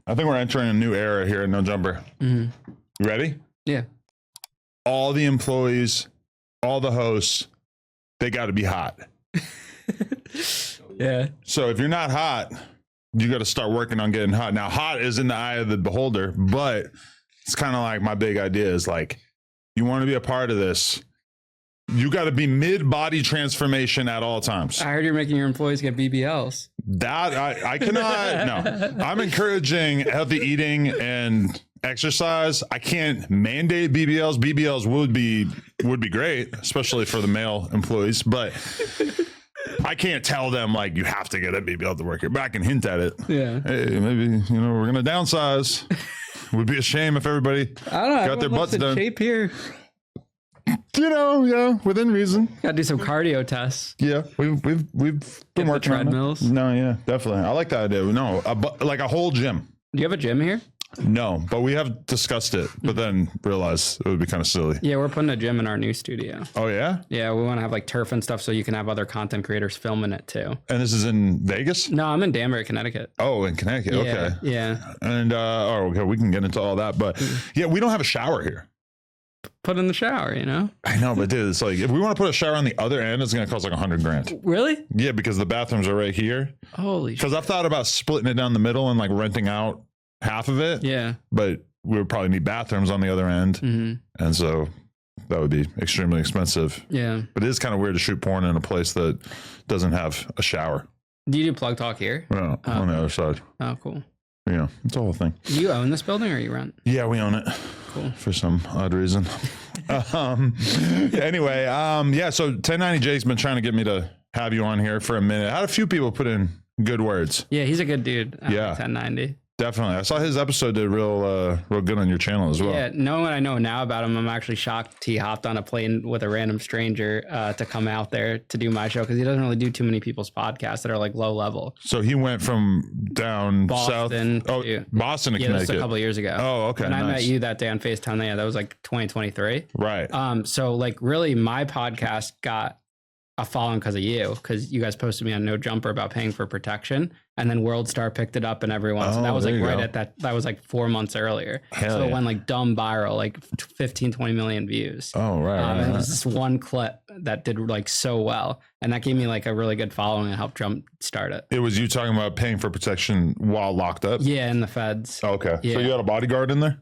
I think we're entering a new era here at No Jumper. You ready? Yeah. All the employees, all the hosts, they got to be hot. Yeah. So if you're not hot, you got to start working on getting hot. Now, hot is in the eye of the beholder, but it's kind of like my big idea is like, you want to be a part of this, you got to be mid-body transformation at all times. I heard you're making your employees get BBLs. That I cannot. No, I'm encouraging healthy eating and exercise. I can't mandate BBLs. BBLs would be great, especially for the male employees, but I can't tell them like you have to get a BBL to work here, but I can hint at it. Yeah. Hey, maybe, we're going to downsize. Would be a shame if everybody got their butts done. Shape here. Yeah, within reason. Got to do some cardio tests. Yeah, we've been working on treadmills. No, yeah, definitely. I like that idea. No, like a whole gym. Do you have a gym here? No, but we have discussed it, but then realized it would be kind of silly. Yeah, we're putting a gym in our new studio. Oh, yeah? Yeah, we want to have like turf and stuff so you can have other content creators filming it too. And this is in Vegas? No, I'm in Danbury, Connecticut. Oh, in Connecticut. Yeah, okay. Yeah. And, okay, we can get into all that. But yeah, we don't have a shower here. Put in the shower, I know, but dude, it's like, if we want to put a shower on the other end, it's going to cost like $100,000. Really? Yeah, because the bathrooms are right here. Holy shit. Because I've thought about splitting it down the middle and like renting out half of it. Yeah. But we would probably need bathrooms on the other end. And so that would be extremely expensive. Yeah. But it is kind of weird to shoot porn in a place that doesn't have a shower. Do you do Plug Talk here? No, on the other side. Oh, cool. Yeah, it's a whole thing. Do you own this building or you rent? Yeah, we own it. Cool. For some odd reason. Anyway, yeah, so 1090 Jake's been trying to get me to have you on here for a minute. I had a few people put in good words. Yeah, he's a good dude. Yeah. 1090. Definitely. I saw his episode did real good on your channel as well. Yeah, knowing what I know now about him, I'm actually shocked he hopped on a plane with a random stranger to come out there to do my show because he doesn't really do too many people's podcasts that are like low level. So he went from down Boston south. Boston to yeah, Connecticut. that was a couple of years ago. Oh, okay. And nice. I met you that day on FaceTime. Yeah, that was like 2023. Right. So like really my podcast got a following because of you, because you guys posted me on No Jumper about paying for protection, and then World Star picked it up and everyone. So that was like right at that was like 4 months earlier. So it went like dumb viral, like 15, 20 million views. Oh, right. And it was this one clip that did like so well. And that gave me like a really good following and helped jumpstart it. It was you talking about paying for protection while locked up? Yeah, in the feds. Okay. Yeah. So you had a bodyguard in there?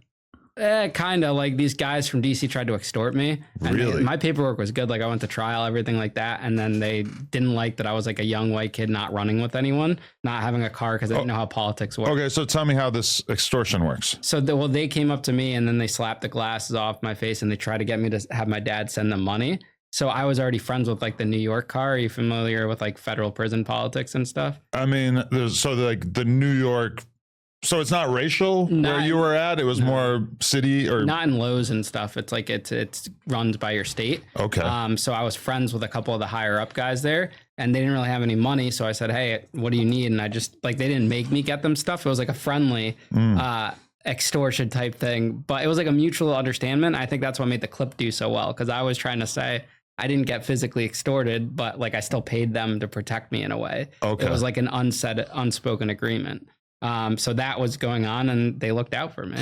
Kind of like these guys from DC tried to extort me. And Really? my paperwork was good. Like I went to trial, everything like that. And then they didn't like that I was like a young white kid not running with anyone, not having a car because they didn't know how politics work. Okay, so tell me how this extortion works. So they came up to me and then they slapped the glasses off my face and they tried to get me to have my dad send them money. So I was already friends with like the New York car. Are you familiar with like federal prison politics and stuff? I mean, like the New York. So it's not racial where you were at. It was more city or not in Lowe's and stuff. It's like it's runs by your state. Okay. So I was friends with a couple of the higher up guys there, and they didn't really have any money. So I said, "Hey, what do you need?" And I just like they didn't make me get them stuff. It was like a friendly extortion type thing, but it was like a mutual understanding. I think that's what made the clip do so well because I was trying to say I didn't get physically extorted, but like I still paid them to protect me in a way. Okay. It was like an unspoken agreement. So that was going on and they looked out for me.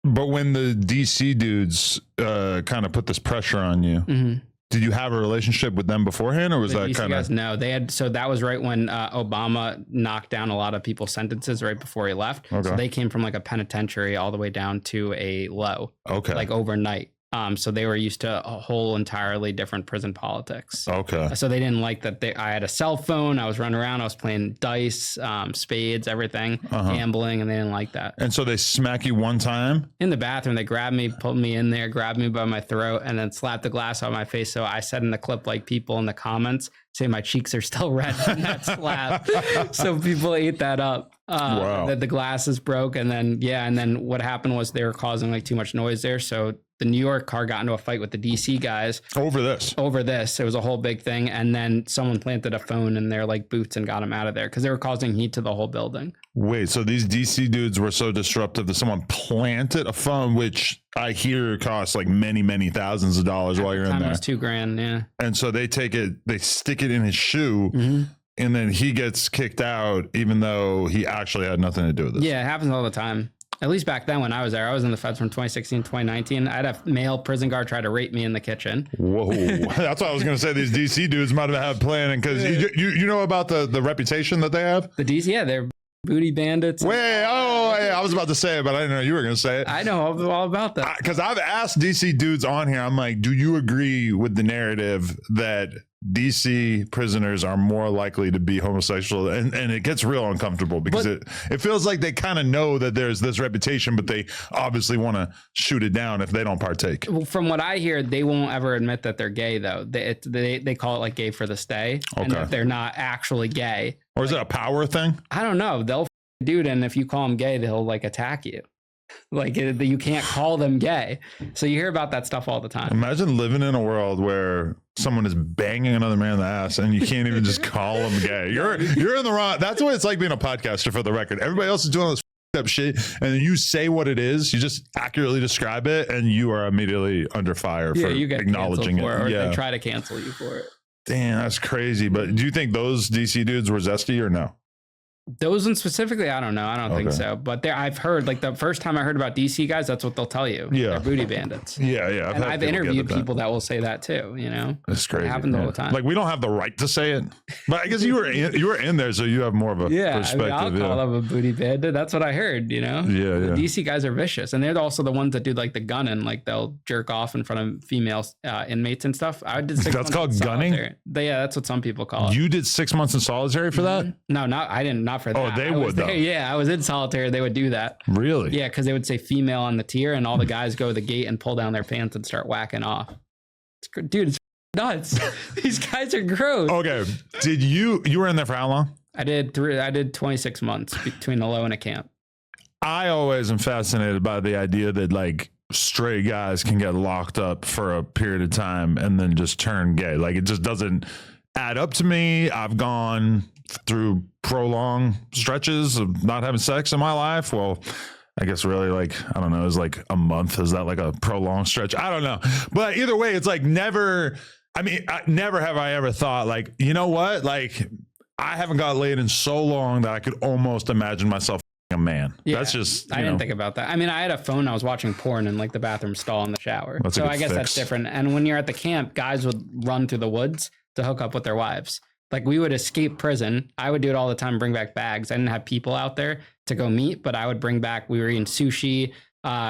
But when the DC dudes kind of put this pressure on you, did you have a relationship with them beforehand or was that kind of? No, they had. So that was right when Obama knocked down a lot of people's sentences right before he left. Okay. So they came from like a penitentiary all the way down to a low. Okay. Like overnight. So they were used to a whole entirely different prison politics. Okay. So they didn't like that I had a cell phone. I was running around. I was playing dice, spades, everything, gambling, and they didn't like that. And so they smack you one time? In the bathroom, they grabbed me, pulled me in there, grabbed me by my throat, and then slapped the glass on my face. So I said in the clip, like people in the comments say my cheeks are still red from that slap. So people ate that up. Wow. That the glasses broke. And then what happened was they were causing like too much noise there. So the New York car got into a fight with the DC guys. Over this. It was a whole big thing. And then someone planted a phone in their like boots and got them out of there because they were causing heat to the whole building. Wait, so these DC dudes were so disruptive that someone planted a phone, which I hear costs like many, many thousands of dollars while you're in there. It was $2,000, yeah. And so they take it, they stick it in his shoe, and then he gets kicked out, even though he actually had nothing to do with it. Yeah, it happens all the time. At least back then when I was there, I was in the feds from 2016 to 2019. I had a male prison guard try to rape me in the kitchen. Whoa. That's what I was going to say. These DC dudes might have had planning because you know about the reputation that they have? The DC, yeah, they're booty bandits. I was about to say it, but I didn't know you were going to say it. I know all about that. Because I've asked DC dudes on here, I'm like, do you agree with the narrative that DC prisoners are more likely to be homosexual? And it gets real uncomfortable because it feels like they kind of know that there's this reputation, but they obviously want to shoot it down if they don't partake. From what I hear, they won't ever admit that they're gay, though. They call it like gay for the stay. Okay. And that they're not actually gay. Or is it a power thing? I don't know. They'll dude, and if you call them gay, they'll like attack you. Like you can't call them gay. So you hear about that stuff all the time. Imagine living in a world where someone is banging another man in the ass and you can't even just call them gay. You're in the wrong. That's what it's like being a podcaster, for the record. Everybody else is doing this up shit, and then you say what it is. You just accurately describe it, and you are immediately under fire for you get acknowledging it. Or they try to cancel you for it. Damn, that's crazy. But do you think those DC dudes were zesty or no? Those ones specifically, I don't know. I don't think so. But I've heard, like the first time I heard about DC guys, that's what they'll tell you. Yeah. They're booty bandits. Yeah. And I've interviewed people that will say that too, you know? That's crazy. It happens all the time. Like, we don't have the right to say it. But I guess you were in there, so you have more of a perspective. I'll call them a booty bandit. That's what I heard, you know? Yeah. The DC guys are vicious. And they're also the ones that do like the gunning. Like they'll jerk off in front of female inmates and stuff. I did 6 months. That's called gunning? Yeah, that's what some people call it. You did 6 months in solitary for that? No, I didn't. Not for that. Oh, they would though. Yeah, I was in solitary. They would do that. Really? Yeah, because they would say female on the tier, and all the guys go to the gate and pull down their pants and start whacking off. Dude, it's nuts. These guys are gross. Okay. Did you were in there for how long? I did 26 months between a low and a camp. I always am fascinated by the idea that like straight guys can get locked up for a period of time and then just turn gay. Like it just doesn't add up to me. I've gone through prolonged stretches of not having sex in my life. Well, I guess really like, I don't know, is like a month. Is that like a prolonged stretch? I don't know. But either way, it's like never have I ever thought like, you know what? Like I haven't got laid in so long that I could almost imagine myself a man. Yeah, that's just, I didn't think about that. I mean, I had a phone. I was watching porn in like the bathroom stall in the shower. So I guess that's different. And when you're at the camp, guys would run through the woods to hook up with their wives. Like we would escape prison. I would do it all the time, bring back bags. I didn't have people out there to go meet, but I would bring back, we were eating sushi,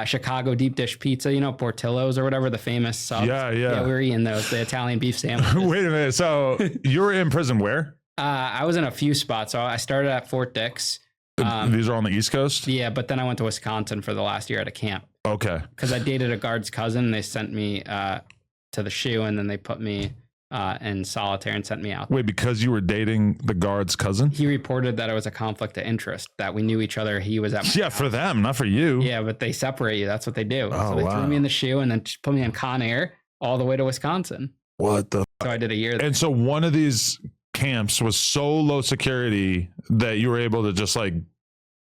Chicago deep dish pizza, you know, Portillo's or whatever, the famous subs. Yeah. We were eating those, the Italian beef sandwiches. Wait a minute. So you were in prison where? I was in a few spots. So I started at Fort Dix. These are on the East Coast? Yeah, but then I went to Wisconsin for the last year at a camp. Okay. Because I dated a guard's cousin. They sent me to the SHU, and then they put me in solitary and sent me out. Wait, because you were dating the guard's cousin? He reported that it was a conflict of interest, that we knew each other. He was at my house. For them, not for you. Yeah, but they separate you. That's what they do. Oh, so they threw me in the SHU and then put me on Con Air all the way to Wisconsin. What the? So I did a year there. And so one of these camps was so low security that you were able to just like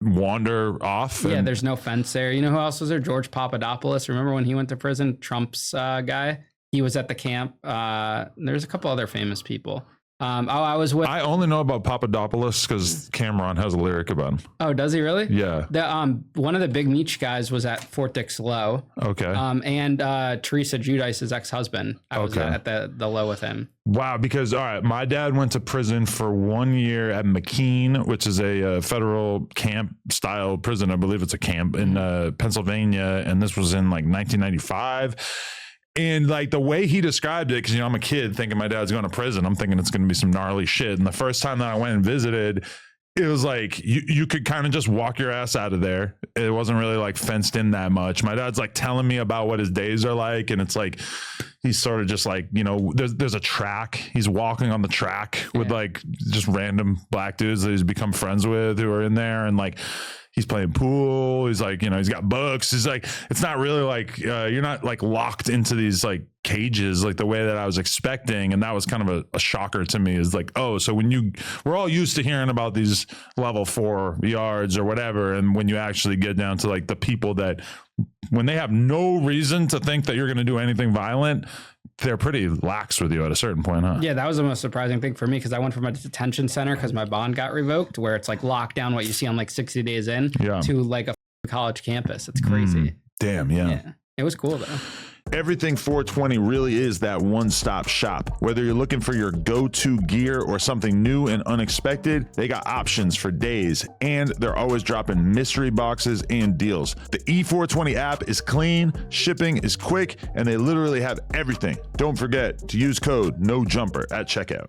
wander off. Yeah, there's no fence there. You know who else was there? George Papadopoulos. Remember when he went to prison? Trump's guy. He was at the camp. There's a couple other famous people. I was with. I only know about Papadopoulos because Cameron has a lyric about him. Oh, does he really? Yeah. One of the Big Meech guys was at Fort Dix Low. Okay. And Teresa Giudice's ex-husband. I was at the low with him. Wow. Because all right, my dad went to prison for 1 year at McKean, which is a federal camp style prison. I believe it's a camp in Pennsylvania, and this was in like 1995. And like the way he described it, because, you know, I'm a kid thinking my dad's going to prison. I'm thinking it's going to be some gnarly shit. And the first time that I went and visited, it was like you could kind of just walk your ass out of there. It wasn't really like fenced in that much. My dad's like telling me about what his days are like. And it's like he's sort of just like, you know, there's a track. He's walking on the track with like just random black dudes that he's become friends with who are in there. And like, he's playing pool. He's like, you know, he's got books. He's like, it's not really like, you're not like locked into these like cages like the way that I was expecting. And that was kind of a shocker to me, is like, oh, so when we're all used to hearing about these level 4 yards or whatever. And when you actually get down to like the people that, when they have no reason to think that you're going to do anything violent, they're pretty lax with you at a certain point, huh? Yeah, that was the most surprising thing for me because I went from a detention center because my bond got revoked, where it's like locked down what you see on like 60 Days In, to like a college campus. It's crazy. Damn, yeah. It was cool though. Everything 420 really is that one-stop shop. Whether you're looking for your go-to gear or something new and unexpected, they got options for days, and they're always dropping mystery boxes and deals. The E420 app is clean, shipping is quick, and they literally have everything. Don't forget to use code NOJUMPER at checkout.